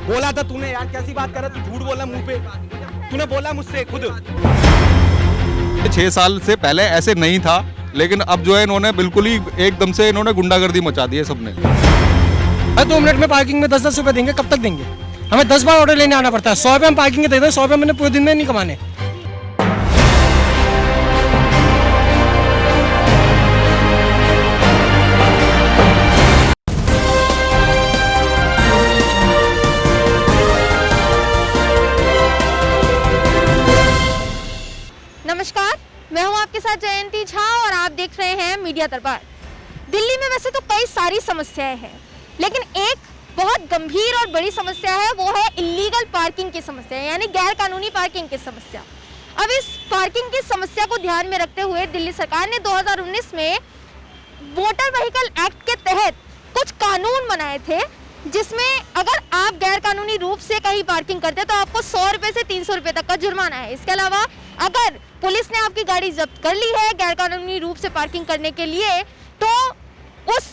बोला था तूने यार, कैसी बात कर रहा है तू, झूठ बोला मुंह पे, तूने बोला मुझसे खुद। 6 साल से पहले ऐसे नहीं था, लेकिन अब जो है इन्होंने बिल्कुल ही एकदम से इन्होंने गुंडागर्दी मचा दी है सबने। 2 मिनट में पार्किंग में 10-10 रुपए देंगे, कब तक देंगे? हमें 10 बार ऑर्डर लेने आना पड़ता है। 100 रुपये हम पार्किंग के दे दें, 100 रुपये मैंने पूरे दिन में नहीं कमाने। नमस्कार, मैं हूं आपके साथ जयंती झा और आप देख रहे हैं मीडिया दरबार। दिल्ली में वैसे तो कई सारी समस्याएं हैं, लेकिन एक बहुत गंभीर और बड़ी समस्या है, वो है इलीगल पार्किंग की समस्या, यानी गैर कानूनी पार्किंग की समस्या। अब इस पार्किंग की समस्या को ध्यान में रखते हुए दिल्ली सरकार ने 2019 में मोटर व्हीकल एक्ट के तहत कुछ कानून बनाए थे, जिसमें अगर आप गैर कानूनी रूप से कहीं पार्किंग करते हैं तो आपको 100 रुपये से 300 रुपये तक का जुर्माना है। इसके अलावा अगर पुलिस ने आपकी गाड़ी जब्त कर ली है गैर कानूनी रूप से पार्किंग करने के लिए, तो उस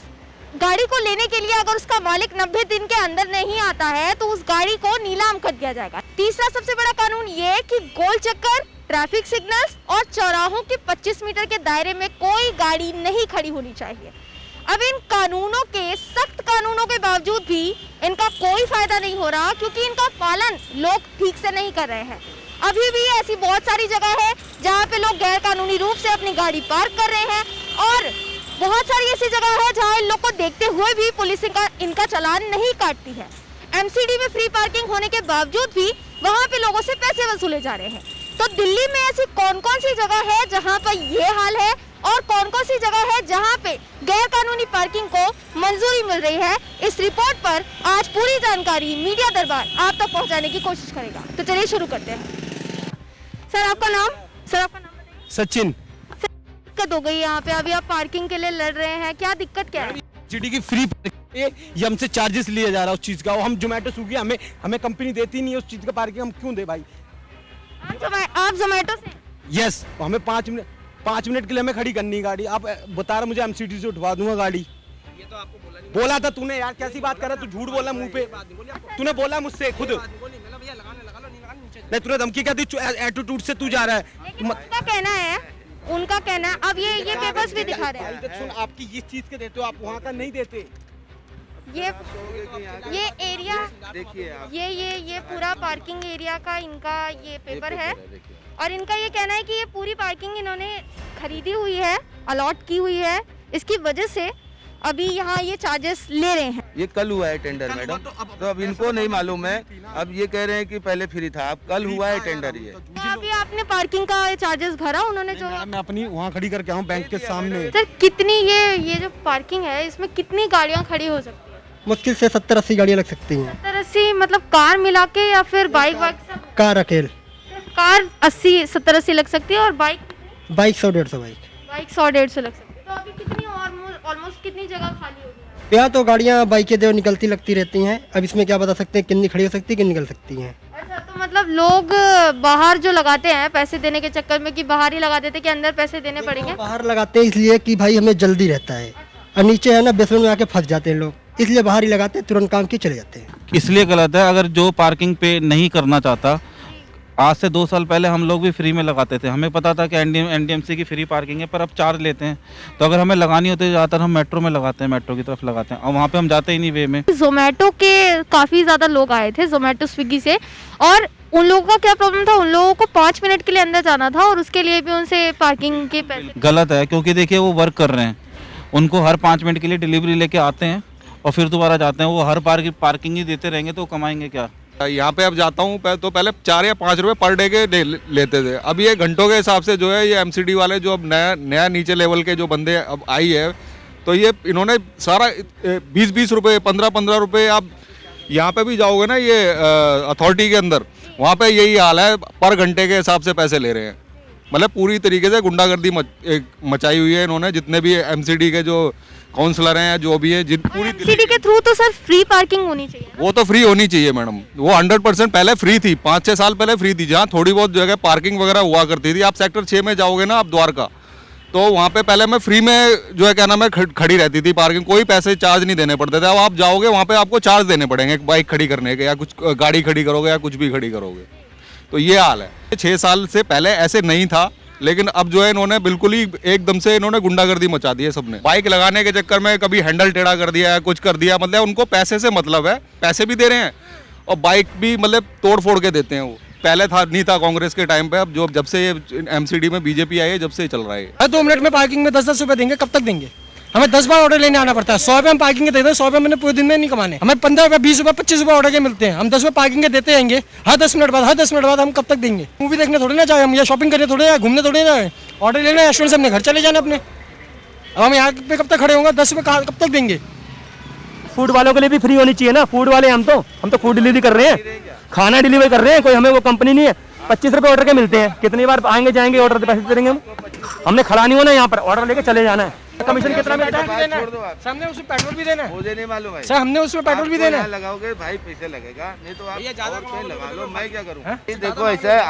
गाड़ी को लेने के लिए अगर उसका मालिक 90 दिन के अंदर नहीं आता है तो उस गाड़ी को नीलाम कर दिया जाएगा। तीसरा सबसे बड़ा कानून ये है कि गोल चक्कर, ट्रैफिक सिग्नल्स और चौराहों के 25 मीटर के दायरे में कोई गाड़ी नहीं खड़ी होनी चाहिए। अब इन कानूनों के, सख्त कानूनों के बावजूद भी इनका कोई फायदा नहीं हो रहा, क्योंकि इनका पालन लोग ठीक से नहीं कर रहे हैं। अभी भी ऐसी बहुत सारी जगह है जहाँ पे लोग गैर कानूनी रूप से अपनी गाड़ी पार्क कर रहे हैं, और बहुत सारी ऐसी जगह है जहाँ इन लोग को देखते हुए भी पुलिस इनका चालान नहीं काटती है। एमसीडी में फ्री पार्किंग होने के बावजूद भी वहाँ पे लोगों से पैसे वसूले जा रहे हैं। तो दिल्ली में ऐसी कौन कौन सी जगह है जहाँ पर ये हाल है, और कौन कौन सी जगह है जहाँ पे गैर कानूनी पार्किंग को मंजूरी मिल रही है, इस रिपोर्ट पर आज पूरी जानकारी मीडिया दरबार आप तक पहुँचाने की कोशिश करेगा। तो चलिए शुरू करते हैं। सर आपका नाम बताइए। सचिन। दिक्कत हो गई यहाँ पे, अभी आप पार्किंग के लिए लड़ रहे हैं, क्या दिक्कत क्या है? सिटी की फ्री ये हमसे चार्जेस लिया जा रहा है उस चीज का, और हम जोमेटो स्विगी हमें कंपनी देती नहीं है उस चीज का पार्किंग, हम क्यों दे भाई? आप जोमेटो से? यस, हमें 5 मिनट के लिए हमें खड़ी करनी है गाड़ी। आप बता रहे मुझे एमसीडी से उठवा दूंगा गाड़ी, ये तो आपको बोला था तूने यार, कैसी बात कर रहा है तू, झूठ बोला मुंह पे, तूने बोला मुझसे खुद। नहीं, तूने धमकी क्या दी? एटीट्यूड से तू जा रहा है। उनका कहना है, अब ये पेपर्स भी दिखा रहे हैं। सुन, आपकी इस चीज के देते हो, आप वहाँ का नहीं देते। ये एरिया देखिए आप, ये पूरा पार्किंग एरिया का इनका ये पेपर है, और इनका ये कहना है कि ये पूरी पार्किंग इन्होंने खरीदी हुई है, अलॉट की हुई है, इसकी वजह से अभी यहाँ ये चार्जेस ले रहे हैं। ये कल हुआ है टेंडर मैडम, तो अब इनको नहीं मालूम है। अब ये कह रहे हैं कि पहले फ्री था, अब कल हुआ है टेंडर ये। तो अभी आपने पार्किंग का चार्जेस भरा उन्होंने जो? मैं अपनी वहाँ खड़ी करके आऊँ बैंक के सामने। सर कितनी ये जो पार्किंग है इसमें कितनी गाड़ियाँ खड़ी हो सकती है? मुश्किल से 70-80 गाड़ियाँ लग सकती हैं। 70-80 मतलब कार मिला के या फिर बाइक सब? कार अकेले कार 70-80 लग सकती है, और बाइक 100-150 बाइक 100-150 लग सकती है। तो अभी कितनी ऑलमोस्ट कितनी जगह खाली होगी? यहाँ तो गाड़ियाँ बाइकें जो निकलती लगती रहती हैं। अब इसमें क्या बता सकते हैं कितनी खड़ी हो सकती है, कितनी निकल सकती हैं। अच्छा, तो मतलब लोग बाहर जो लगाते हैं पैसे देने के चक्कर में, कि बाहर ही लगा देते कि अंदर पैसे देने पड़ेंगे? बाहर लगाते हैं इसलिए कि भाई हमें जल्दी रहता है, और नीचे है ना बेसमेंट में आके फंस जाते हैं लोग, इसलिए बाहर ही लगाते हैं, तुरंत काम के चले जाते हैं। इसलिए गलत है। अगर जो पार्किंग पे नहीं करना चाहता, आज से 2 साल पहले हम लोग भी फ्री में लगाते थे, हमें पता था कि एनडीएमसी की फ्री पार्किंग है, पर अब चार्ज लेते हैं। तो अगर हमें लगानी होती है, ज़्यादातर हम मेट्रो में लगाते हैं, मेट्रो की तरफ लगाते हैं, और वहाँ पे हम जाते ही नहीं वे में। जोमेटो के काफ़ी ज़्यादा लोग आए थे, जोमेटो स्विगी से, और उन लोगों का क्या प्रॉब्लम था, उन लोगों को 5 मिनट के लिए अंदर जाना था, और उसके लिए भी उनसे पार्किंग के पैसे। गलत है, क्योंकि देखिए वो वर्क कर रहे हैं, उनको हर 5 मिनट के लिए डिलीवरी लेके आते हैं और फिर दोबारा जाते हैं। वो हर पार्किंग ही देते रहेंगे तो कमाएंगे क्या? यहाँ पे अब जाता हूँ तो पहले 4 या 5 रुपए पर डे के लेते थे, अब ये घंटों के हिसाब से जो है ये एमसीडी वाले जो अब नया नीचे लेवल के जो बंदे अब आई है, तो ये इन्होंने सारा 20-20 रुपये, 15-15 रुपये। आप यहाँ पे भी जाओगे ना ये अथॉरिटी के अंदर, वहाँ पे यही हाल है, पर घंटे के हिसाब से पैसे ले रहे हैं। मतलब पूरी तरीके से गुंडागर्दी मचाई हुई है इन्होंने, जितने भी एमसीडी के जो काउंसलर हैं, जो भी है, पूरी एमसीडी के थ्रू तो सर फ्री पार्किंग होनी चाहिए। वो तो फ्री होनी चाहिए मैडम, वो 100% पहले फ्री थी, 5-6 साल पहले फ्री थी, जहाँ थोड़ी बहुत जगह पार्किंग वगैरह हुआ करती थी। आप सेक्टर 6 में जाओगे ना, आप द्वारका, तो वहाँ पे पहले मैं फ्री में जो है क्या नाम है खड़ी रहती थी पार्किंग, कोई पैसे चार्ज नहीं देने पड़ते थे। अब आप जाओगे वहाँ पे आपको चार्ज देने पड़ेंगे बाइक खड़ी करने के, या कुछ गाड़ी खड़ी करोगे या कुछ भी खड़ी करोगे। तो ये हाल है। 6 साल से पहले ऐसे नहीं था, लेकिन अब जो है इन्होंने बिल्कुल ही एकदम से इन्होंने गुंडागर्दी मचा दी है सबने। बाइक लगाने के चक्कर में कभी हैंडल टेढ़ा कर दिया है, कुछ कर दिया, मतलब उनको पैसे से मतलब है, पैसे भी दे रहे हैं और बाइक भी मतलब तोड़ फोड़ के देते हैं वो। पहले था नहीं था कांग्रेस के टाइम पे, अब जब से ये एमसीडी में बीजेपी आई है जब से चल रहा है। 2 मिनट में पार्किंग में 10-10 रुपए देंगे, कब तक देंगे? हमें 10 बार ऑर्डर लेने आना पड़ता है। 100 रुपये हम पार्किंग के देते हैं, 100 रुपये मैंने पूरे दिन में नहीं कमाने। हमें 15 रुपये, 20 रुपये, 25 रुपये ऑर्डर के मिलते हैं। हम 10 रुपये पार्किंग के देते रहेंगे हर 10 मिनट बाद, हर 10 मिनट बाद। हम कब तक देंगे? मूवी देखने थोड़ी ना जाए हम, या शॉपिंग करने थोड़ी ना, घूमने थोड़ी ना, ऑर्डर लेना रेस्टोरेंट से अपने घर चले जाना अपने। अब हम यहाँ पे कब तक खड़े होंगे? 10 रुपये कब तक देंगे? फूड वालों के लिए भी फ्री होनी चाहिए ना। फूड वाले हम तो फूड डिलीवरी कर रहे हैं, खाना डिलीवरी कर रहे हैं, कोई हमें वो कंपनी नहीं है। 25 रुपये ऑर्डर के मिलते हैं, कितनी बार आएंगे जाएंगे, ऑर्डर पैसे देंगे हम। हमने खड़ा नहीं होना, यहाँ पर ऑर्डर लेके चले जाना है। कमीशन कितना मिलता है? हमने उसमें पेट्रोल भी देना है। मुझे नहीं मालूम है सर, हमने उसमें पेट्रोल भी देना है। लगाओगे भाई पैसे लगेगा, नहीं तो आप और लगा लो, मैं क्या करूँ? देखो ऐसा है,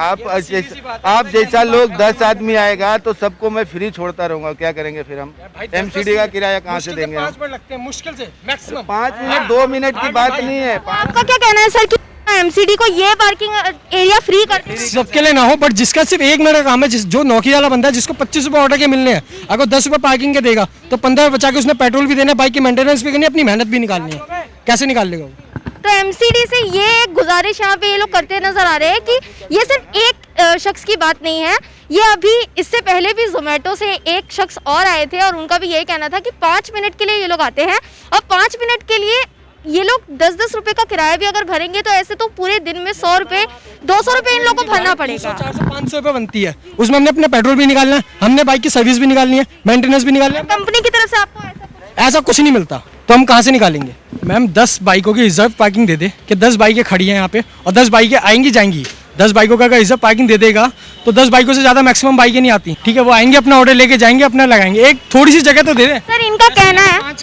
आप जैसा लोग 10 आदमी आएगा तो सबको मैं फ्री छोड़ता रहूंगा, क्या करेंगे फिर हम? एमसीडी का किराया कहाँ से देंगे? 5 मिनट लगते हैं मुश्किल से, मैक्सिमम 5 मिनट 2 मिनट की बात नहीं है। आपका क्या कहना है सर कि एमसीडी को ये पार्किंग एरिया फ्री कर सबके लिए ना हो, बट जिसका सिर्फ 1 मिनट का काम है, जो नौकरी वाला बंदा है, जिसको 25 रुपये ऑर्डर के मिलने हैं, अगर 10 रुपये पार्किंग के देगा तो 15 बचा के उसने पेट्रोल भी देना है, बाइक की मेंटेनेंस भी करनी है, अपनी मेहनत भी निकालनी है। कैसे निकाल लेगा वो? तो एमसीडी से ये एक गुजारिश यहाँ पे ये लोग करते नजर आ रहे हैं कि ये सिर्फ एक शख्स की बात नहीं है। ये अभी इससे पहले भी जोमेटो से एक शख्स और आए थे और उनका भी यही कहना था कि 5 मिनट के लिए ये लोग आते हैं और 5 मिनट के लिए ये लोग 10-10 रुपए का किराया भी अगर भरेंगे तो ऐसे तो पूरे दिन में 100 रुपए 200 रुपए इन लोगों को भरना पड़ेगा। 400-500 रुपए बनती है, उसमें हमने अपना पेट्रोल भी निकालना है, हमने बाइक की सर्विस भी निकालनी है, मेंटेनेंस भी निकालना है। कंपनी की तरफ से आपको ऐसा कुछ नहीं मिलता, तो हम कहाँ से निकालेंगे? मैम 10 बाइकों की रिजर्व पार्किंग दे दे कि 10 बाइकें खड़ी हैं यहाँ पे और 10 बाइकें आएंगी जाएंगी। 10 बाइकों का अगर रिजर्व पार्किंग दे देगा तो 10 बाइकों से ज्यादा मैक्सिमम बाइकें नहीं आती। ठीक है, वो आएंगे अपना ऑर्डर लेके जाएंगे, अपना लगाएंगे। एक थोड़ी सी जगह तो दे दे। सर इनका कहना है,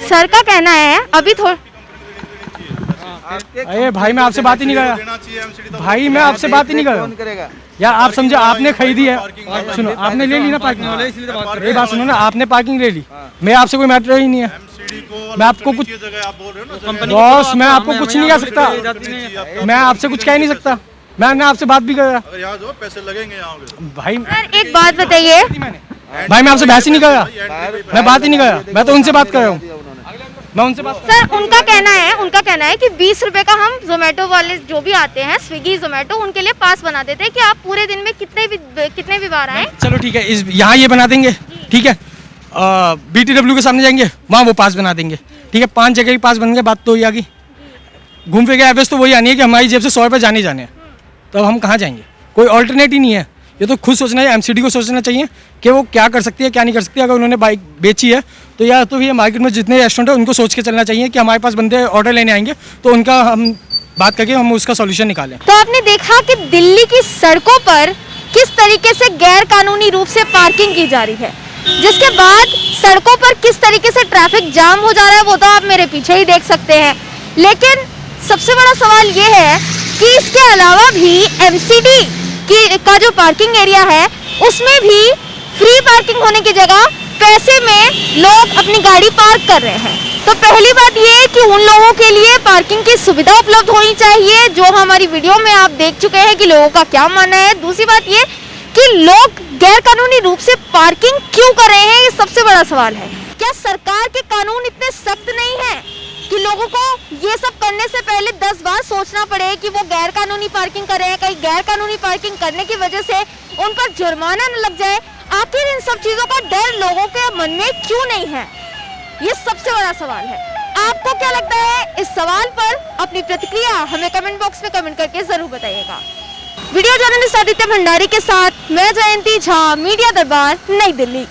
सर का कहना है अभी अरे भाई मैं आपसे बात ही नहीं कर रहा भाई, मैं आपसे बात ही नहीं कर रहा यार। आप समझे, आपने खरीदी है, सुनो आपने ले ली ना पार्किंग, ये बात सुनो ना, आपने पार्किंग ले ली, मैं आपसे कोई मैटर ही नहीं है। मैं आपको कुछ बॉस, मैं आपको कुछ नहीं कह सकता, मैं आपसे कुछ कह नहीं सकता, मैंने आपसे बात भी कर रहा। पैसे लगेंगे भाई सर एक बात बताइए, भाई मैं आपसे बहस ही नहीं कर रहा, मैं बात ही नहीं कर रहा, मैं तो उनसे बात कर रहा हूँ, मैं उनसे बात। सर उनका कहना है कि 20 रुपए का हम जोमेटो वाले जो भी आते हैं, स्विगी जोमेटो, उनके लिए पास बना देते हैं कि आप पूरे दिन में कितने भी बार आए। चलो ठीक है, इस यहाँ ये बना देंगे, ठीक है, BTW के सामने जाएंगे, वहाँ वो पास बना देंगे, ठीक है। 5 जगह की पास बन गए, बात तो वही आ गई। घूम फिर के एवरेज तो वही आनी है कि हमारी जेब से 100 रुपये जाने हैं, तो अब हम कहाँ जाएंगे? कोई ऑल्टरनेट ही नहीं है। ये तो खुद सोचना है, एमसीडी को सोचना चाहिए कि वो क्या कर सकती है क्या नहीं कर सकती। अगर उन्होंने बाइक बेची है तो या तो ये मार्केट में जितने रेस्टोरेंट है उनको सोच के चलना चाहिए कि हमारे पास बंदे ऑर्डर लेने आएंगे तो उनका हम बात करके हम उसका सॉल्यूशन निकालें। तो आपने देखा कि दिल्ली की सड़कों पर किस तरीके से गैर कानूनी रूप से पार्किंग की जा रही है, जिसके बाद सड़कों पर किस तरीके से ट्रैफिक जाम हो जा रहा है, वो तो आप मेरे पीछे ही देख सकते हैं। लेकिन सबसे बड़ा सवाल ये है कि इसके अलावा भी एमसीडी का जो पार्किंग एरिया है उसमें भी फ्री पार्किंग होने की जगह पैसे में लोग अपनी गाड़ी पार्क कर रहे हैं। तो पहली बात ये कि उन लोगों के लिए पार्किंग की सुविधा उपलब्ध होनी चाहिए, जो हमारी वीडियो में आप देख चुके हैं कि लोगों का क्या मानना है। दूसरी बात ये कि लोग गैर कानूनी रूप से पार्किंग क्यों कर रहे हैं, ये सबसे बड़ा सवाल है। क्या सरकार के कानून इतने सख्त नहीं है कि लोगों को ये सब करने से पहले 10 बार सोचना पड़े कि वो गैर कानूनी पार्किंग कर रहे हैं, कहीं गैर कानूनी पार्किंग करने की वजह से उन पर जुर्माना न लग जाए? आखिर इन सब चीजों का डर लोगों के मन में क्यों नहीं है, ये सबसे बड़ा सवाल है। आपको क्या लगता है इस सवाल पर? अपनी प्रतिक्रिया हमें कमेंट बॉक्स में कमेंट करके जरूर बताइएगा। वीडियो जर्नलिस्ट आदित्य भंडारी के साथ मैं जयंती झा, मीडिया दरबार, नई दिल्ली।